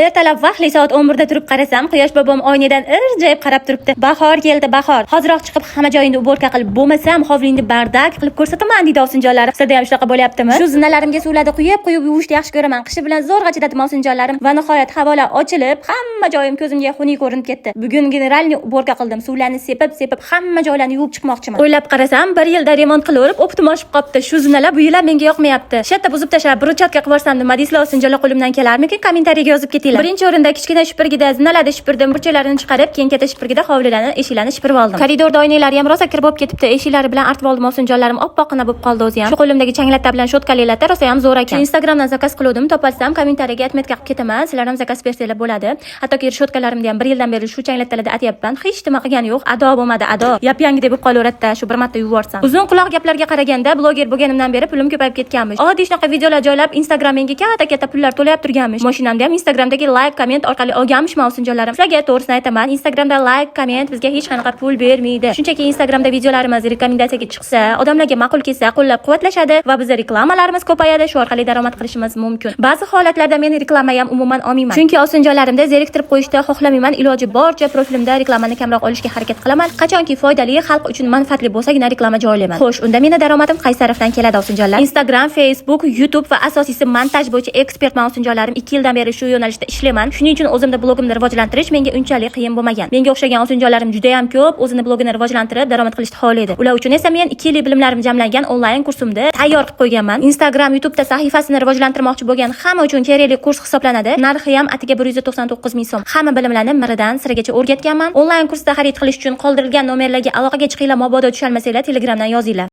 Ertalab vaqtli soat 11 da turib qarasam, Quyosh bobom oynadan irjayib qarab turibdi. Bahor keldi, bahor. Hozirroq chiqib hamma joyingni uborka qilib bo'lmasam, hovlingni bardak qilib ko'rsataman deydi ovsinjonlarim. Sizda ham shunaqa bo'lyaptimi? Shu zinnalarimga suvlarni quyib yuvishni yaxshi ko'raman. Qishi bilan zo'rg'a chidadim ovsinjonlarim va nihoyat havola ochilib, hamma joyim ko'zimga xunuk ko'rinib ketdi. Bugun generalni uborka qildim. Suvlarni sepib hamma joylarni yuvib chiqmoqchiman. O'ylab qarasam, 1 yilda remont qilaverib, optim oshib qopti. Shu zinnalar bu yillar menga yoqmayapti. Shatda buzib tashlab, bruchatka qilib yuborsam nima deysizlar ovsinjonlar, qo'limdan kelarmikin? Kommentariyaga yozib ketinglar. Birinchi o'rinda kichkina shipirgida zinnalarni shipirdim, burchaklarini chiqarib, keyin katta shipirgida hovlilarni, eshiklarni shipirib oldim. Koridorda oynalar ham rosa kir bo'lib ketibdi. Eshiklari bilan artib oldim ovsinjonlarim, oppoqqina bo'lib qoldi o'zi ham. Shu qo'limdagi changlatta bilan shotkalilarda rosa ham zo'r ekan. Instagramdan zakaz qildim, topolsam kommentariyaga atmetka qilib ketaman. Sizlar ham zakaz bersanglar bo'ladi. Hattoki shotkalarimni ham 1 yildan beri shu changlattalarda atyapman. Hech nima qilgani yo'q, ado bo'lmadi, ado. Yap-yangi deb qolaveradi-da, shu bir marta yuborsam. Uzun quloq gaplarga qaraganda, bloger bo'lganimdan beri pulim ko'payib ketganmish. Oddiy shunaqa videolar joylab Instagramga katta pullar to'layap turganmish. Mashinamda ham Instagramdagi like, komment orqali olganmishman ovsinjonlarim. Sizlarga to'g'risini aytaman, Instagramda like, komment bizga hech qanaqa pul bermaydi. Shunchaki Instagramda videolarimiz rekomendatsiyaga chiqsa, odamlarga ma'qul kelsa, qo'llab-quvvatlashadi va bizning reklamalarimiz ko'payadi, shu orqali daromad qilishimiz mumkin. Ba'zi holatlarda men reklama ham umuman olmayman. Chunki ovsinjonlarimda zeriktirib qo'yishda xohlamayman. Iloji boricha profilimda reklamani kamroq olishga harakat qilaman. Qachonki foydali, xalq uchun manfaatli bo'lsagina reklama joylayman. Xo'sh, unda meni daromadim qaysi tarafdan keladi ovsinjonlar? Instagram, Facebook, YouTube va asosiysi montaj bo'yicha ekspertman ovsinjonlarim. 2 yildan beri shu yo'nalishda ishlayman. Shuning uchun o'zimda blogimni rivojlantirish menga unchalik qiyin bo'lmagan. Menga o'xshagan ovsinjonlarim juda ham ko'p, o'zini blogini rivojlantirib, daromad qilishni xohlaydi. Ular uchun esa men 2 yillik bilimlarim jamlangan onlayn kursimni tayyor qilib qo'yganman. Instagram, YouTube'da sahifasini rivojlantirmoqchi bo'lgan hamma uchun kerakli kurs hisoblanadi. Narxi ham atiga 199 ming so'm. Hamma bilimlarni miridan sirigacha o'rgatganman. Onlayn kursda xarid qilish uchun qoldirilgan nomerlarga aloqaga chiqinglar, mabodo tushalmasanglar Telegramdan yozinglar.